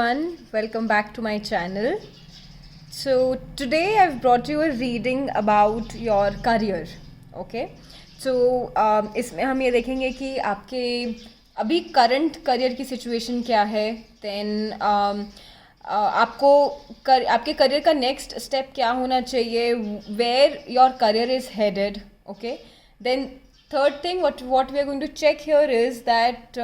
everyone, welcome back to my channel. So today I've brought you a reading about your career. Okay, so इसमें हम ये देखेंगे कि आपके अभी करंट करियर की सिचुएशन क्या है, देन आपके करियर का नेक्स्ट स्टेप क्या होना चाहिए, where your career is headed. Okay, then third thing what we are going to check here is that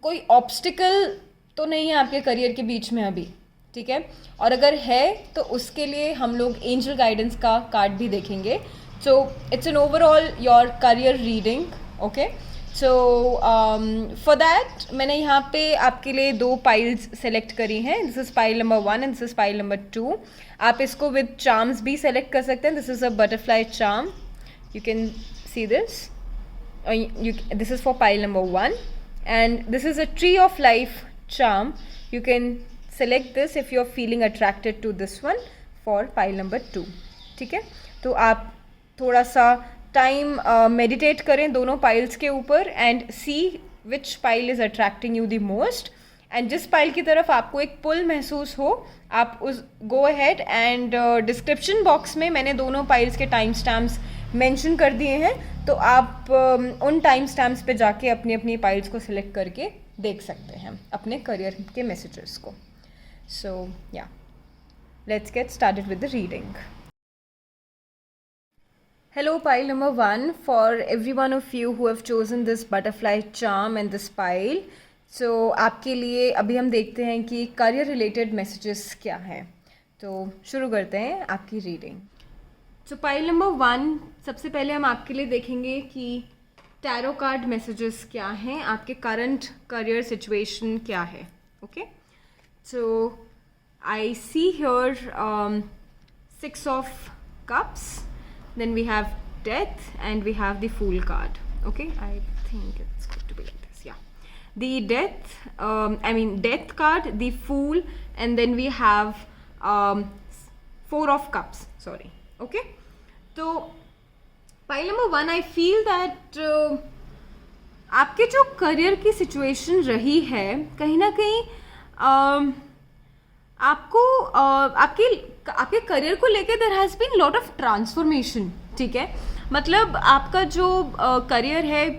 कोई ऑब्स्टिकल तो नहीं है आपके करियर के बीच में अभी, ठीक है, और अगर है तो उसके लिए हम लोग एंजल गाइडेंस का कार्ड भी देखेंगे. So it's an overall your career reading. Okay, so for that मैंने यहाँ पे आपके लिए 2 पाइल्स सेलेक्ट करी हैं. This is pile number 1 and this is pile number 2. आप इसको विद चार्म्स भी सेलेक्ट कर सकते हैं. This is a butterfly charm, you can see this. This is for pile number 1 and this is a tree of life charm. You can select this if you're feeling attracted to this one for pile number 2. ठीक है, तो आप थोड़ा सा time meditate करें दोनों piles के ऊपर and see which pile is attracting you the most. And जिस पाइल की तरफ आपको एक पुल महसूस हो, आप उस go ahead and description box में मैंने दोनों पाइल्स के टाइम स्टैम्प्स मेंशन कर दिए हैं, तो आप उन टाइम स्टैम्प्स पे जाके अपनी अपनी पाइल्स को सिलेक्ट करके देख सकते हैं अपने करियर के मैसेजेस को. सो या, let's get started with the reading. Hello pile number 1, for every one of you who have chosen this butterfly charm and this pile. So आपके लिए अभी हम देखते हैं कि करियर रिलेटेड मैसेजेस क्या हैं. तो शुरू करते हैं आपकी रीडिंग. सो पाइल नंबर 1, सबसे पहले हम आपके लिए देखेंगे कि टैरो कार्ड मैसेजेस क्या हैं, आपके करंट करियर सिचुएशन क्या है. Okay, so I see here 6 of cups, then we have death and we have the fool card. Okay, I think it's going to be like this. Yeah, the death death card, the fool, and then we have 4 of cups, sorry. Okay, तो pile number 1, I feel that आपके जो career की situation रही है, कहीं ना कहीं आपको आपके करियर को लेके there has been lot of transformation. ठीक है, मतलब आपका जो करियर है,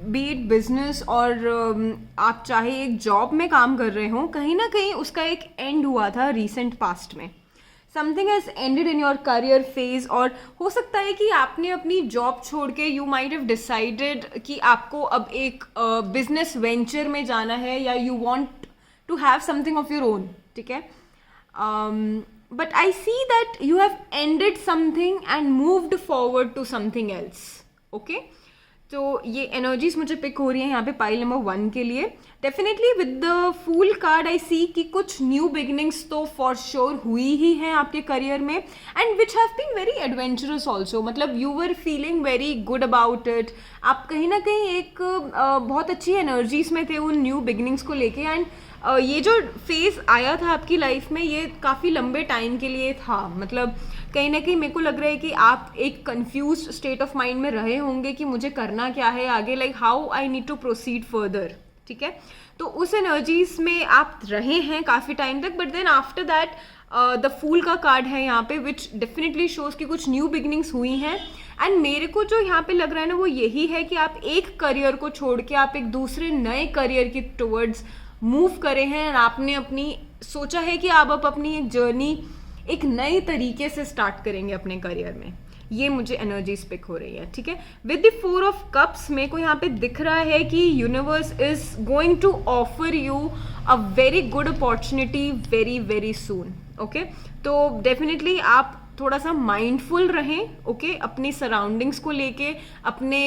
बी इट बिजनेस और आप चाहे एक जॉब में काम कर रहे हो, कहीं ना कहीं उसका एक एंड हुआ था रिसेंट पास्ट में. Something has ended in your career phase, और हो सकता है कि आपने अपनी जॉब छोड़ के यू माइट हैव डिसाइडेड कि आपको अब एक बिजनेस वेंचर में जाना है, या you want to have something of your own. ठीक है, but I see that you have ended something and moved forward to something else. Okay, तो ये एनर्जीज मुझे पिक हो रही हैं यहाँ पे पाइल नंबर 1 के लिए. Definitely with the full card I see कि कुछ न्यू बिगिनिंग्स तो फॉर श्योर हुई ही हैं आपके करियर में, and which have been very adventurous also. मतलब you were feeling very good about it. आप कहीं ना कहीं एक बहुत अच्छी एनर्जीज में थे उन न्यू बिगिनिंग्स को लेके. एंड ये जो फेज़ आया था आपकी लाइफ में, ये काफ़ी लंबे टाइम के लिए था. मतलब कहीं ना कहीं मेरे को लग रहा है कि आप एक कंफ्यूज स्टेट ऑफ माइंड में रहे होंगे कि मुझे करना क्या है आगे, like how I need to proceed further. ठीक है, तो उस एनर्जीज में आप रहे हैं काफ़ी टाइम तक. But then after that the fool का कार्ड है यहाँ पे, विच डेफिनेटली शोज़ कि कुछ न्यू बिगिनिंग्स हुई हैं. एंड मेरे को जो यहाँ पे लग रहा है ना, वो यही है कि आप एक करियर को छोड़ के आप एक दूसरे नए करियर की टुवर्ड्स मूव करे हैं, और आपने अपनी सोचा है कि आप अपनी एक जर्नी एक नए तरीके से स्टार्ट करेंगे अपने करियर में. ये मुझे एनर्जीज पिक हो रही है. ठीक है, विद द 4 ऑफ कप्स मेरे को यहाँ पे दिख रहा है कि universe is going to offer you a very good opportunity very very soon. Okay, तो डेफिनेटली आप थोड़ा सा माइंडफुल रहें. ओके, अपनी सराउंडिंग्स को लेके, अपने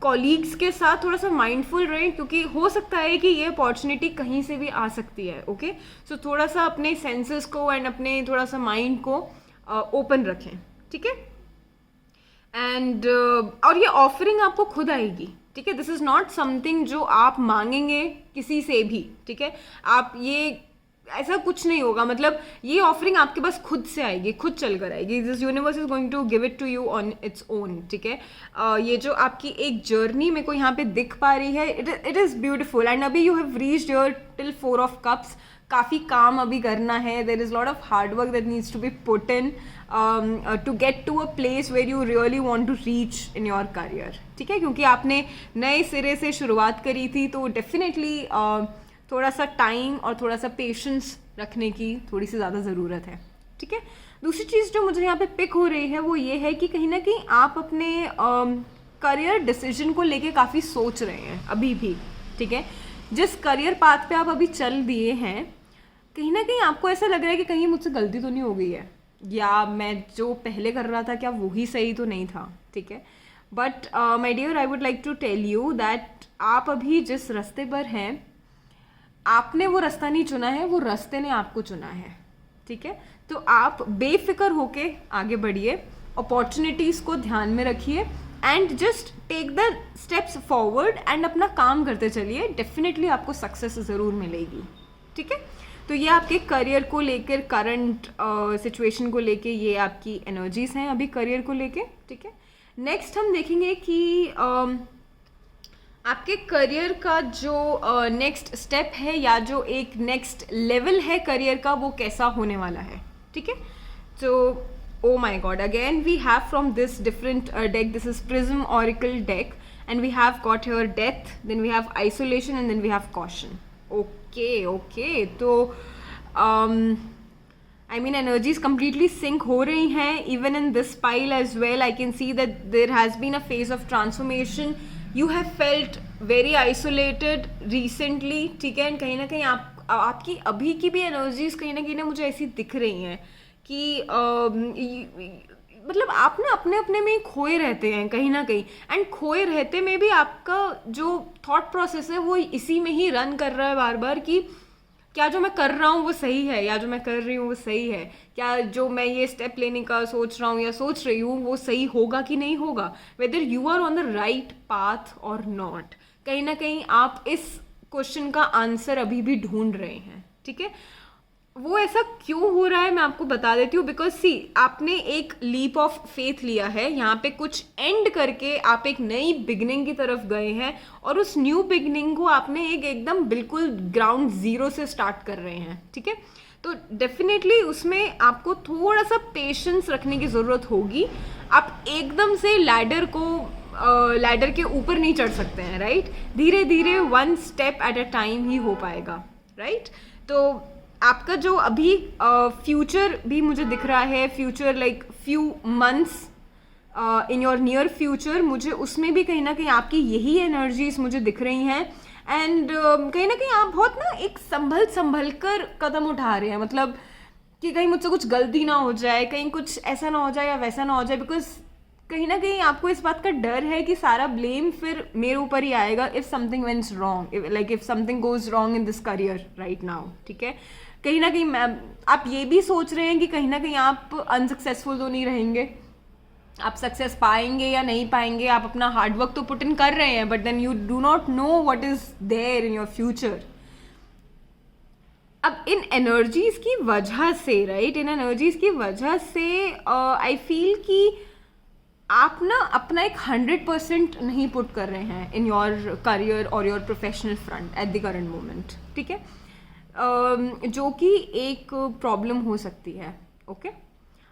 कॉलीग्स के साथ थोड़ा सा माइंडफुल रहें, क्योंकि हो सकता है कि ये अपॉर्चुनिटी कहीं से भी आ सकती है. ओके, सो थोड़ा सा अपने सेंसेस को एंड अपने थोड़ा सा माइंड को ओपन रखें. ठीक है, एंड और ये ऑफरिंग आपको खुद आएगी. ठीक है, दिस इज़ नॉट समथिंग जो आप मांगेंगे किसी से भी. ठीक है, आप ये ऐसा कुछ नहीं होगा, मतलब ये ऑफरिंग आपके पास खुद से आएगी, खुद चल कर आएगी. This universe is going to give it to you on its own. ठीक है, ये जो आपकी एक जर्नी मेरे को यहाँ पे दिख पा रही है, इट इज़ ब्यूटिफुल. एंड अभी you have reached your till 4 of cups. काफ़ी काम अभी करना है. There is lot of hard work that needs to be put in to get to a place where you really want to reach in your career. ठीक है, क्योंकि आपने नए सिरे से शुरुआत करी थी, तो डेफिनेटली थोड़ा सा टाइम और थोड़ा सा पेशेंस रखने की थोड़ी सी ज़्यादा ज़रूरत है. ठीक है, दूसरी चीज़ जो मुझे यहाँ पे पिक हो रही है वो ये है कि कहीं ना कहीं आप अपने करियर डिसीजन को लेके काफ़ी सोच रहे हैं अभी भी. ठीक है, जिस करियर पाथ पे आप अभी चल दिए हैं, कहीं ना कहीं आपको ऐसा लग रहा है कि कहीं मुझसे गलती तो नहीं हो गई है, या मैं जो पहले कर रहा था क्या वही सही तो नहीं था. ठीक है, but my dear, I would like to tell you that आप अभी जिस रास्ते पर हैं, आपने वो रास्ता नहीं चुना है, वो रास्ते ने आपको चुना है. ठीक है, तो आप बेफिक्र होके आगे बढ़िए, अपॉर्चुनिटीज़ को ध्यान में रखिए and just take the steps forward and अपना काम करते चलिए. डेफिनेटली आपको सक्सेस ज़रूर मिलेगी. ठीक है, तो ये आपके करियर को लेकर, करंट सिचुएशन को लेके, ये आपकी एनर्जीज हैं अभी करियर को लेके. ठीक है, नेक्स्ट हम देखेंगे कि आपके करियर का जो नेक्स्ट स्टेप है, या जो एक नेक्स्ट लेवल है करियर का, वो कैसा होने वाला है. ठीक है, तो oh my god, again we have from this different deck, this is prism oracle deck, and we have got here death, then we have isolation, and then we have caution. Okay, तो I mean energies completely sync हो रही हैं. Even in this pile as well, I can see that there has been a phase of transformation. You have felt very isolated recently. ठीक है, कहीं ना कहीं आपकी अभी की भी एनर्जीज कहीं ना कहीं मुझे ऐसी दिख रही हैं कि मतलब आप ना अपने अपने में ही खोए रहते हैं कहीं ना कहीं. एंड खोए रहते में भी आपका जो थॉट प्रोसेस है वो इसी में ही रन कर रहा है बार बार, कि क्या जो मैं कर रहा हूँ वो सही है, या जो मैं कर रही हूँ वो सही है, क्या जो मैं ये स्टेप लेने का सोच रहा हूँ या सोच रही हूँ वो सही होगा कि नहीं होगा, whether you are on the right path और नॉट. कहीं ना कहीं आप इस क्वेश्चन का आंसर अभी भी ढूंढ रहे हैं. ठीक है, वो ऐसा क्यों हो रहा है मैं आपको बता देती हूँ. बिकॉज सी, आपने एक लीप ऑफ फेथ लिया है, यहाँ पे कुछ एंड करके आप एक नई बिगनिंग की तरफ गए हैं, और उस न्यू बिगनिंग को आपने एकदम बिल्कुल ग्राउंड जीरो से स्टार्ट कर रहे हैं. ठीक है, तो डेफिनेटली उसमें आपको थोड़ा सा पेशेंस रखने की ज़रूरत होगी. आप एकदम से लैडर के ऊपर नहीं चढ़ सकते हैं, राइट. धीरे धीरे 1 स्टेप एट अ टाइम ही हो पाएगा, राइट. तो आपका जो अभी फ्यूचर भी मुझे दिख रहा है, future like few months in your near future, मुझे उसमें भी कहीं ना कहीं आपकी यही एनर्जीज मुझे दिख रही हैं. एंड कहीं ना कहीं आप बहुत ना एक संभल कर कदम उठा रहे हैं, मतलब कि कहीं मुझसे कुछ गलती ना हो जाए, कहीं कुछ ऐसा ना हो जाए या वैसा ना हो जाए. बिकॉज कहीं ना कहीं आपको इस बात का डर है कि सारा ब्लेम फिर मेरे ऊपर ही आएगा if something vents wrong, like if something goes wrong in this career right now. ठीक है, कहीं ना कहीं आप ये भी सोच रहे हैं कि कहीं ना कहीं आप अनसक्सेसफुल तो नहीं रहेंगे, आप सक्सेस पाएंगे या नहीं पाएंगे. आप अपना हार्डवर्क तो पुट इन कर रहे हैं, but then you do not know what is there in your future. अब इन एनर्जीज की वजह से, राइट, इन एनर्जीज की वजह से आई फील कि आप ना अपना एक 100% नहीं पुट कर रहे हैं इन योर करियर और your professional front eight the current moment. ठीक है, जो कि एक प्रॉब्लम हो सकती है. ओके,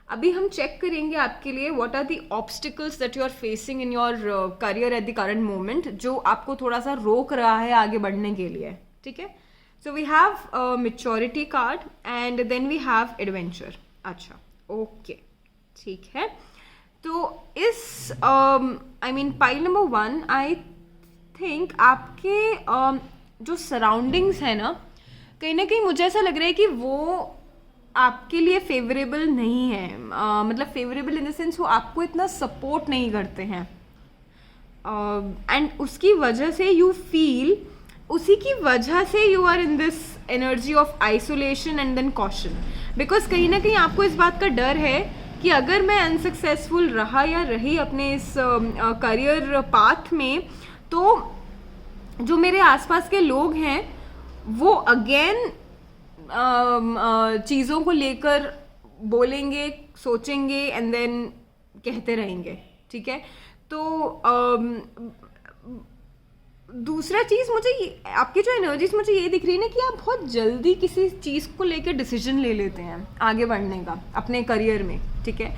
अभी हम चेक करेंगे आपके लिए what are the obstacles that you are facing in your career at the current moment, जो आपको थोड़ा सा रोक रहा है आगे बढ़ने के लिए. ठीक है, so we have maturity card and then we have adventure. अच्छा, ओके, ठीक है. तो इस I mean pile number 1, I think आपके जो सराउंडिंग्स है ना, कहीं ना कहीं मुझे ऐसा लग रहा है कि वो आपके लिए फेवरेबल नहीं है. मतलब फेवरेबल इन द सेंस वो आपको इतना सपोर्ट नहीं करते हैं, एंड उसकी वजह से यू फील, उसी की वजह से you are in this energy of isolation and then caution. Because कहीं ना कहीं आपको इस बात का डर है कि अगर मैं अनसक्सेसफुल रहा या रही अपने इस करियर पाथ में, तो जो मेरे आसपास के लोग हैं वो अगेन चीज़ों को लेकर बोलेंगे, सोचेंगे एंड देन कहते रहेंगे, ठीक है। तो दूसरा चीज़ मुझे आपकी जो एनर्जीज मुझे ये दिख रही है ना कि आप बहुत जल्दी किसी चीज़ को लेकर डिसीजन ले लेते हैं आगे बढ़ने का अपने करियर में, ठीक है।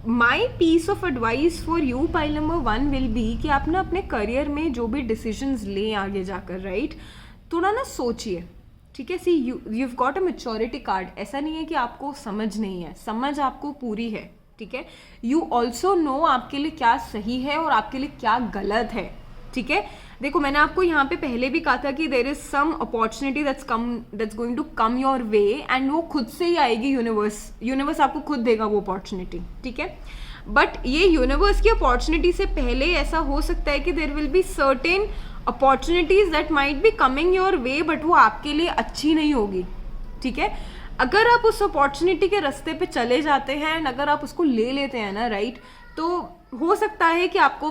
My piece of advice for you pile number 1 will be कि आप ना अपने करियर में जो भी डिसीजंस लें आगे जाकर, राइट, थोड़ा ना सोचिए, ठीक है। See you got a maturity card. ऐसा नहीं है कि आपको समझ नहीं है, समझ आपको पूरी है, ठीक है। यू ऑल्सो नो आपके लिए क्या सही है और आपके लिए क्या गलत है, ठीक है। देखो, मैंने आपको यहाँ पे पहले भी कहा था कि there is some opportunity that's going to come your way and वो खुद से ही आएगी, यूनिवर्स आपको खुद देगा वो अपॉर्चुनिटी, ठीक है। बट ये यूनिवर्स की अपॉर्चुनिटी से पहले ऐसा हो सकता है कि there will be certain opportunities that might be coming your way, but वो आपके लिए अच्छी नहीं होगी, ठीक है। अगर आप उस अपॉर्चुनिटी के रास्ते पे चले जाते हैं एंड अगर आप उसको ले लेते हैं ना, राइट, तो हो सकता है कि आपको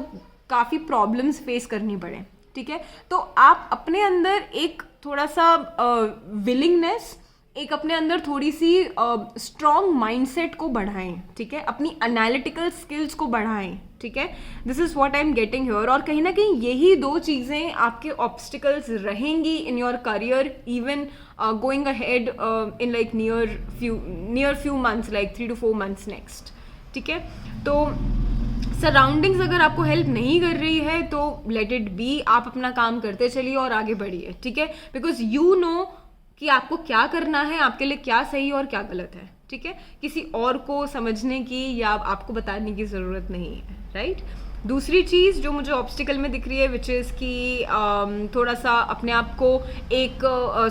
काफ़ी प्रॉब्लम्स फेस करनी पड़े, ठीक है। तो आप अपने अंदर एक थोड़ा सा विलिंगनेस, एक अपने अंदर थोड़ी सी स्ट्रॉन्ग माइंडसेट को बढ़ाएं, ठीक है। अपनी एनालिटिकल स्किल्स को बढ़ाएं, ठीक है। This is what I am getting here. और कहीं ना कहीं यही दो चीज़ें आपके ऑब्स्टिकल्स रहेंगी इन your career, even going ahead in like near few months, like 3 to 4 months next, ठीक है। तो सराउंडिंग्स अगर आपको हेल्प नहीं कर रही है तो लेट इट बी, आप अपना काम करते चलिए और आगे बढ़िए, ठीक है। बिकॉज यू नो कि आपको क्या करना है, आपके लिए क्या सही और क्या गलत है, ठीक है। किसी और को समझने की या आपको बताने की ज़रूरत नहीं है, राइट। दूसरी चीज़ जो मुझे ऑब्स्टिकल में दिख रही है विच इज़ कि थोड़ा सा अपने आप को एक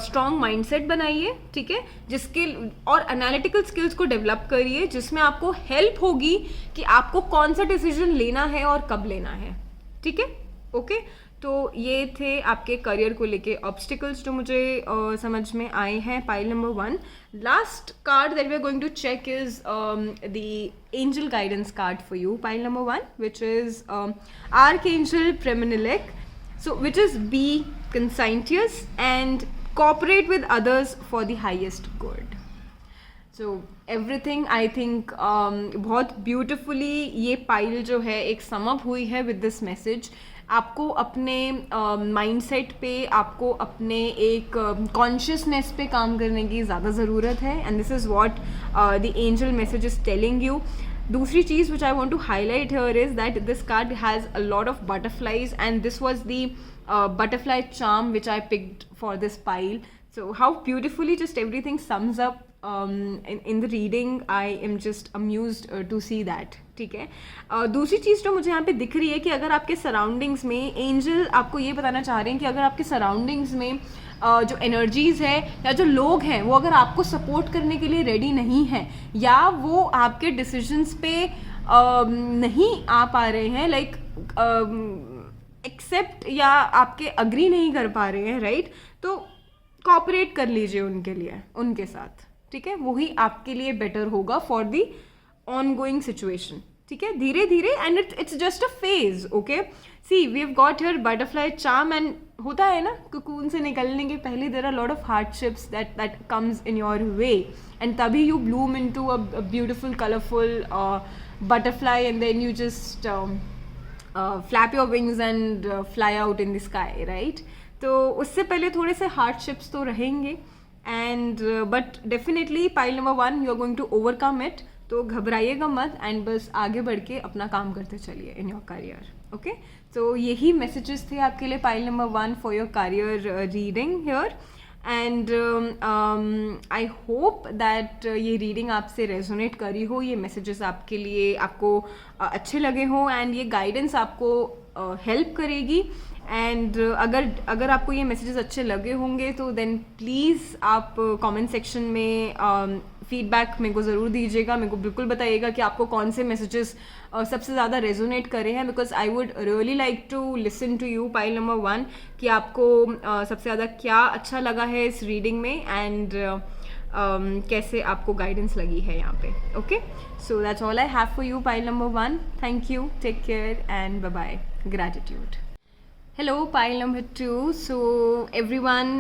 स्ट्रॉन्ग माइंडसेट बनाइए, ठीक है, जिसके और एनालिटिकल स्किल्स को डेवलप करिए, जिसमें आपको हेल्प होगी कि आपको कौन सा डिसीजन लेना है और कब लेना है, ठीक है, ओके। तो ये थे आपके करियर को लेके ऑब्स्टिकल्स जो मुझे समझ में आए हैं pile number 1। Last card that we are going to check is the angel guidance card for you pile number 1, which is archangel प्रेमिनिलेक, so which is be conscientious and cooperate with others for the highest good. So everything I think बहुत beautifully ये pile जो है एक sum up हुई है with this message. आपको अपने माइंडसेट पे, आपको अपने एक कॉन्शियसनेस पे काम करने की ज़्यादा ज़रूरत है and this is what the angel message is telling you. दूसरी चीज़ which I want to highlight here is that this card has a lot of butterflies and this was the butterfly charm which I picked for this pile. So how beautifully just everything sums up in the reading. I am just amused to see that, ठीक है। दूसरी चीज़ जो मुझे यहाँ पे दिख रही है कि अगर आपके सराउंडिंग्स में, एंजल आपको ये बताना चाह रहे हैं कि अगर आपके सराउंडिंग्स में जो एनर्जीज़ है या जो लोग हैं वो अगर आपको सपोर्ट करने के लिए रेडी नहीं हैं या वो आपके डिसीजंस पे नहीं आ पा रहे हैं, लाइक एक्सेप्ट या आपके अग्री नहीं कर पा रहे हैं, राइट, तो कॉपरेट कर लीजिए उनके लिए, उनके साथ, ठीक है। वही आपके लिए बेटर होगा for the ongoing situation, ठीक है। धीरे धीरे and it's just a phase, okay. See we have got here butterfly charm and होता है ना, कोकून से निकलने के पहले there are lot of hardships that comes in your way and तभी you bloom into a beautiful colourful butterfly and then you just flap your wings and fly out in the sky, right? तो उससे पहले थोड़े से hardships तो रहेंगे and but definitely pile number 1 you are going to overcome it. तो घबराइएगा मत एंड बस आगे बढ़ के अपना काम करते चलिए इन योर करियर, ओके। तो यही मैसेजेस थे आपके लिए pile number 1 for your career reading here and I hope that ये रीडिंग आपसे रेजोनेट करी हो, ये मैसेजेस आपके लिए आपको अच्छे लगे हों एंड ये गाइडेंस आपको हेल्प करेगी। एंड अगर आपको ये मैसेजेस अच्छे लगे होंगे तो देन प्लीज़ आप कमेंट सेक्शन में फीडबैक मेरे को ज़रूर दीजिएगा, मेरे को बिल्कुल बताइएगा कि आपको कौन से मैसेजेस सबसे ज़्यादा रेजोनेट करे हैं, because I would really like to listen to you pile number 1 कि आपको सबसे ज़्यादा क्या अच्छा लगा है इस रीडिंग में एंड कैसे आपको गाइडेंस लगी है यहाँ पे, okay. So that's all I have for you pile number 1। Thank you, take care and bye bye, gratitude. Hello, pile number two. So, everyone,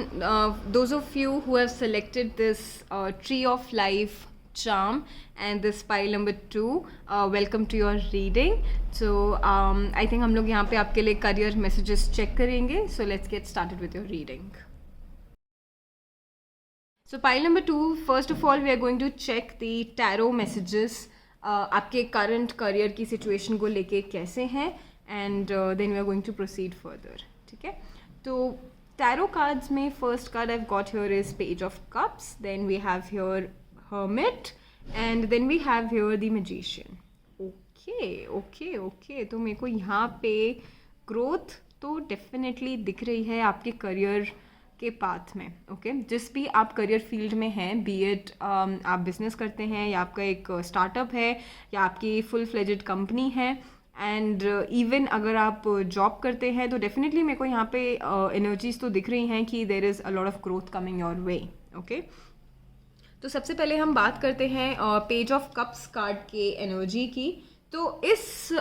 those of you who have selected this Tree of Life charm and this pile number two, welcome to your reading. So, I think हम लोग यहाँ पे आपके लिए career messages check करेंगे. So, let's get started with your reading. So, pile number two, first of all, we are going to check the tarot messages. आपके current career की situation को लेके कैसे हैं, and then we are going to proceed further. ठीक है, तो tarot cards में first card I've got here is Page of Cups, then we have here Hermit, and then we have here the Magician. Okay, तो मेरे को यहाँ पे growth तो definitely दिख रही है आपके career के पाथ में. ओके, जिस भी आप करियर फील्ड में हैं, बी इट आप बिजनेस करते हैं या आपका एक स्टार्टअप है या आपकी फुल फ्लेजेड कंपनी है, एंड इवन अगर आप जॉब करते हैं तो डेफिनेटली मेरे को यहाँ पे एनर्जीज तो दिख रही हैं कि there is a lot of growth coming your way. Okay, तो सबसे पहले हम बात करते हैं पेज ऑफ कप्स कार्ड के एनर्जी की. तो इस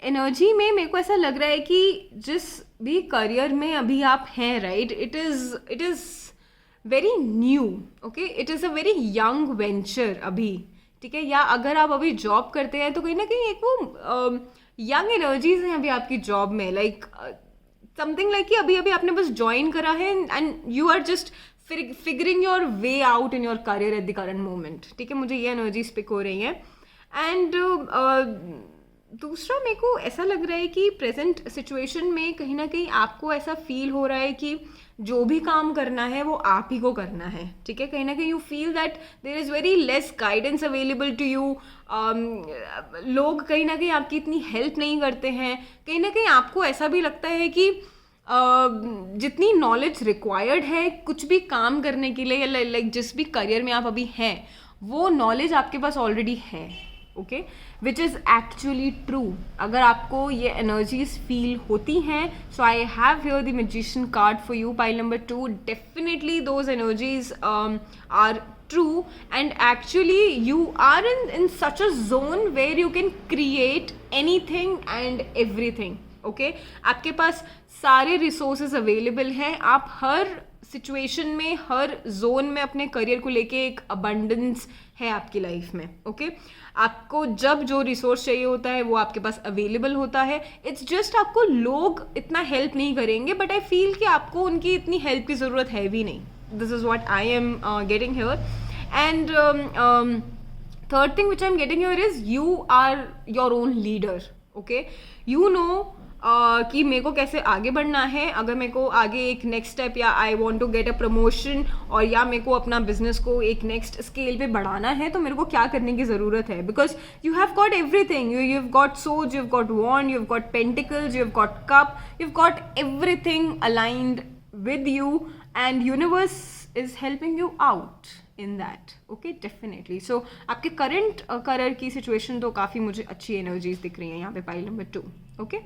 एनर्जी में मेरे को ऐसा लग रहा है कि जिस भी करियर में अभी आप हैं, right, it is very new. Okay, it is a very young venture अभी. ठीक है, या अगर आप अभी जॉब करते हैं तो कहीं ना कहीं एक वो यंग एनर्जीज हैं अभी आपकी जॉब में, लाइक समथिंग लाइक कि अभी अभी आपने बस ज्वाइन करा है and you are just figuring your way out in your career at the current moment. ठीक है, मुझे ये एनर्जीज पिक हो रही हैं. एंड दूसरा मेरे को ऐसा लग रहा है कि प्रेजेंट सिचुएशन में कहीं ना कहीं आपको ऐसा फील हो रहा है कि जो भी काम करना है वो आप ही को करना है. ठीक है, कहीं ना कहीं you feel that there is very less guidance available to you. लोग कहीं ना कहीं आपकी इतनी हेल्प नहीं करते हैं. कहीं ना कहीं आपको ऐसा भी लगता है कि जितनी नॉलेज रिक्वायर्ड है कुछ भी काम करने के लिए, लाइक जिस भी करियर में आप अभी हैं, वो नॉलेज आपके पास ऑलरेडी है. Okay, which is actually true. अगर आपको ये एनर्जीज फील होती हैं, so I have here the magician card for you, pile number two. Definitely those energies are true, and actually you are in such a zone where you can create anything and everything. Okay, आपके पास सारे resources available हैं. आप हर situation में, हर zone में अपने career को लेके एक अबंडेंस है आपकी लाइफ में. ओके, आपको जब जो रिसोर्स चाहिए होता है वो आपके पास अवेलेबल होता है. इट्स जस्ट आपको लोग इतना हेल्प नहीं करेंगे, बट आई फील कि आपको उनकी इतनी हेल्प की ज़रूरत है भी नहीं. This is what I am getting here. And third thing which I am getting here is you are your own leader. Okay, you know कि मेरे को कैसे आगे बढ़ना है. अगर मेरे को आगे एक नेक्स्ट स्टेप, या I want to get a promotion, और या मेरे को अपना बिजनेस को एक नेक्स्ट स्केल पे बढ़ाना है, तो मेरे को क्या करने की ज़रूरत है. Because you have got everything. You have got सोज, you have got wand, you have got pentacles, you have got cup, you have got everything aligned with you, and universe is helping you out in that. Okay, definitely. So आपके current career की situation तो काफ़ी मुझे अच्छी energies दिख रही हैं यहाँ पे, pile number two. Okay,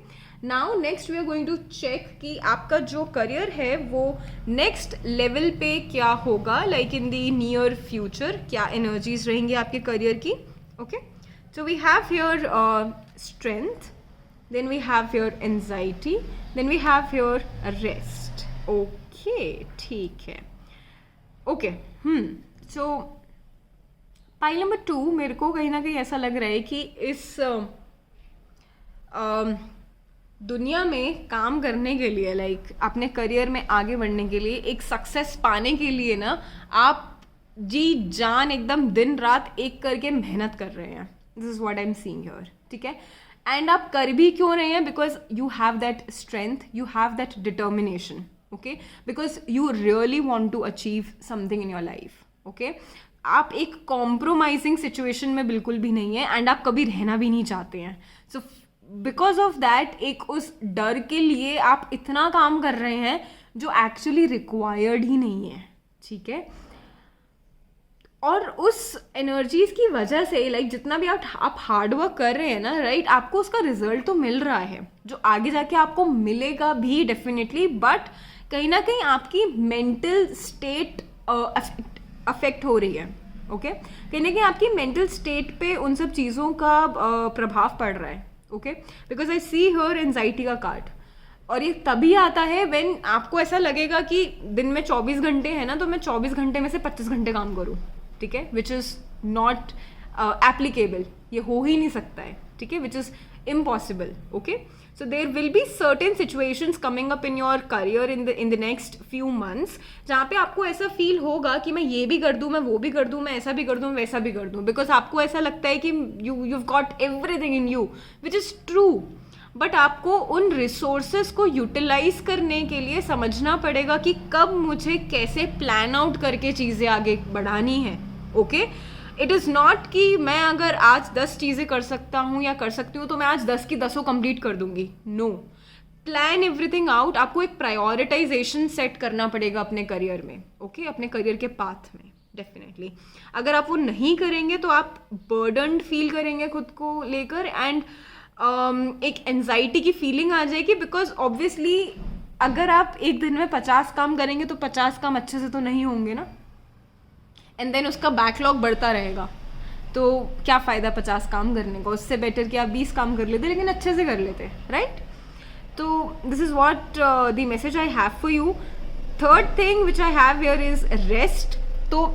now next we are going to check कि आपका जो करियर है वो नेक्स्ट लेवल पे क्या होगा, like in the near future. क्या एनर्जीज रहेंगी आपके करियर की. Okay, so we have here strength, then we have here anxiety, then we have here rest. Okay, ठीक है. Okay, so pile number two, मेरे को कहीं ना कहीं ऐसा लग रहा है कि इस दुनिया में काम करने के लिए, लाइक अपने करियर में आगे बढ़ने के लिए, एक सक्सेस पाने के लिए ना, आप जी जान एकदम दिन रात एक करके मेहनत कर रहे हैं. This is what I am seeing here. ठीक है, एंड आप कर भी क्यों रहे हैं? Because you have that strength, you have that determination. Okay, because you really want to achieve something in your life. Okay, आप एक कॉम्प्रोमाइजिंग सिचुएशन में बिल्कुल भी नहीं है, एंड आप कभी रहना भी नहीं चाहते हैं. सो बिकॉज ऑफ दैट, एक उस डर के लिए आप इतना काम कर रहे हैं जो एक्चुअली रिक्वायर्ड ही नहीं है. ठीक है, और उस एनर्जीज की वजह से, लाइक जितना भी आप हार्ड वर्क कर रहे हैं ना, राइट, आपको उसका रिजल्ट तो मिल रहा है, जो आगे जाके आपको मिलेगा भी डेफिनेटली. बट कहीं ना कहीं आपकी मेंटल स्टेट अफेक्ट हो रही है. ओके, कहीं ना कहीं आपकी मेंटल स्टेट पे उन सब चीज़ों का प्रभाव पड़ रहा है. Okay, because I see here anxiety का कार्ड. और ये तभी आता है व्हेन आपको ऐसा लगेगा कि दिन में 24 घंटे है ना, तो मैं 24 घंटे में से 25 घंटे काम करूँ, ठीक है, विच इज़ नॉट एप्लीकेबल, ये हो ही नहीं सकता है, ठीक है, which is impossible. Okay, so there will be certain situations coming up in your career in the next few months जहाँ पे आपको ऐसा फील होगा कि मैं ये भी कर दूँ, मैं वो भी कर दूँ, मैं ऐसा भी कर दूँ, वैसा भी कर दूँ, बिकॉज आपको ऐसा लगता है कि you've got everything in you, which is true. But आपको उन रिसोर्सेज को यूटिलाइज करने के लिए समझना पड़ेगा कि कब मुझे कैसे प्लान आउट करके चीज़ें आगे बढ़ानी है. ओके, इट इज़ नॉट कि मैं अगर आज 10 चीज़ें कर सकता हूँ या कर सकती हूँ तो मैं आज 10 की 10 कंप्लीट कर दूंगी. No, plan everything out. आपको एक प्रायोरिटाइजेशन सेट करना पड़ेगा अपने करियर में. ओके, अपने करियर के पाथ में डेफिनेटली. अगर आप वो नहीं करेंगे तो आप बर्डन्ड फील करेंगे खुद को लेकर, एंड एक एंजाइटी की फीलिंग आ जाएगी, बिकॉज ऑब्वियसली अगर आप एक दिन में 50 काम करेंगे तो 50 काम अच्छे से तो नहीं होंगे ना, एंड देन उसका बैकलॉग बढ़ता रहेगा. तो क्या फ़ायदा 50 काम करने का, उससे बेटर कि आप 20 काम कर लेते लेकिन अच्छे से कर लेते, राइट. तो this is what the message I have for you. Third thing which I have here is rest. तो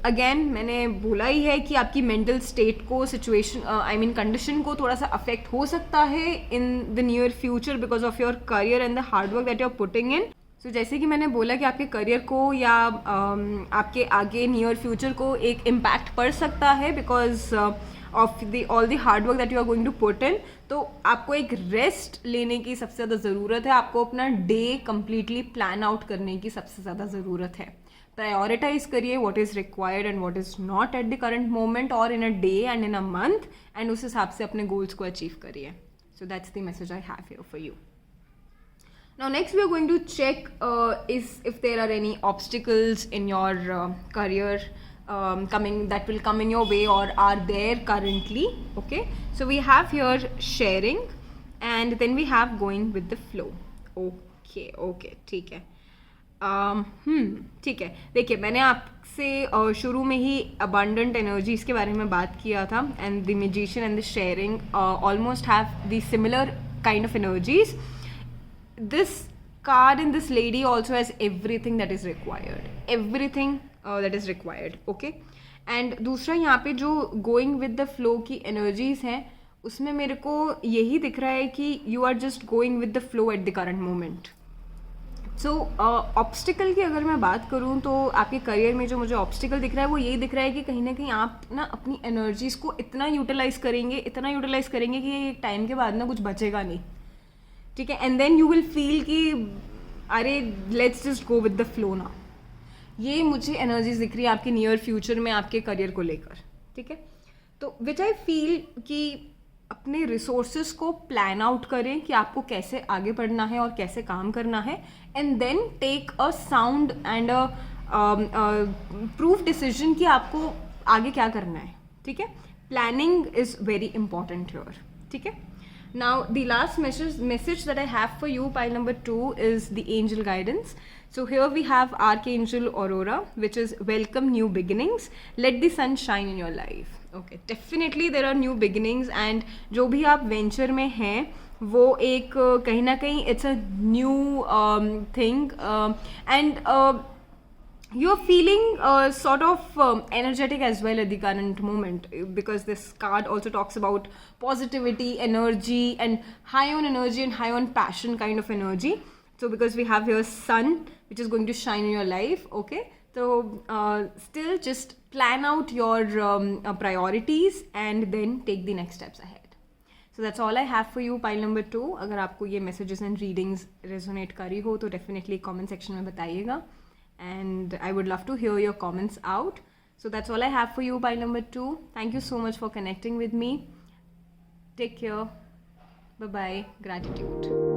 अगेन मैंने बोला ही है कि आपकी मेंटल स्टेट को, सिचुएशन, आई मीन कंडीशन को थोड़ा सा अफेक्ट हो सकता है in the near future because of your career and the hard work that you are putting in. So जैसे कि मैंने बोला कि आपके करियर को या आपके आगे नियर फ्यूचर को एक इम्पैक्ट पड़ सकता है because of the all the hard work that you are going to put in. तो आपको एक रेस्ट लेने की सबसे ज़्यादा ज़रूरत है. आपको अपना डे कम्प्लीटली प्लान आउट करने की सबसे ज़्यादा ज़रूरत है. प्रायोरिटाइज करिए what is required and what is not at the current moment और in a day and in a month, and उस हिसाब से अपने गोल्स को अचीव करिए. So that's the message I have here for you. Now next we are going to check if there are any obstacles in your career that will come in your way or are there currently. Okay, so we have here sharing and then we have going with the flow. Okay, ठीक है. ठीक है. देखिए, मैंने आपसे शुरू में ही abundant energies के बारे में बात किया था, and the magician and the sharing almost have the similar kind of energies. This card and this lady also has everything that is required. Okay, and दूसरा यहाँ पे जो going with the flow की energies हैं उसमें मेरे को यही दिख रहा है कि you are just going with the flow at the current moment. So obstacle की अगर मैं बात करूँ तो आपके करियर में जो मुझे ऑब्स्टिकल दिख रहा है वो यही दिख रहा है कि कहीं ना कहीं आप ना अपनी एनर्जीज को इतना यूटिलाइज करेंगे कि एक टाइम के बाद ना कुछ बचेगा नहीं, ठीक है. And then you will feel कि अरे let's just go with the flow ना. ये मुझे एनर्जीज दिख रही है आपके नियर फ्यूचर में आपके करियर को लेकर, ठीक है. तो विच आई फील कि अपने रिसोर्सेज को प्लान आउट करें कि आपको कैसे आगे बढ़ना है और कैसे काम करना है, and then take a sound and a proof decision कि आपको आगे क्या करना है, ठीक है. Planning is very important here, ठीक है. Now the last message that I have for you, pile number 2, is the angel guidance. So here we have Archangel Aurora, which is welcome new beginnings. Let the sun shine in your life. Okay, definitely there are new beginnings, and जो भी आप venture में हैं वो एक कहीं ना कहीं it's a new thing, and you're feeling sort of energetic as well at the current moment, because this card also talks about positivity, energy, and high on energy and high on passion kind of energy. So because we have here sun which is going to shine in your life. Okay, so still just plan out your priorities and then take the next steps ahead. So that's all I have for you, pile number 2. अगर आपको ये messages and readings resonate करी हो तो definitely comment section में बताइएगा, and I would love to hear your comments out. So that's all I have for you, pile number 2. Thank you so much for connecting with me. Take care. Bye bye. Gratitude.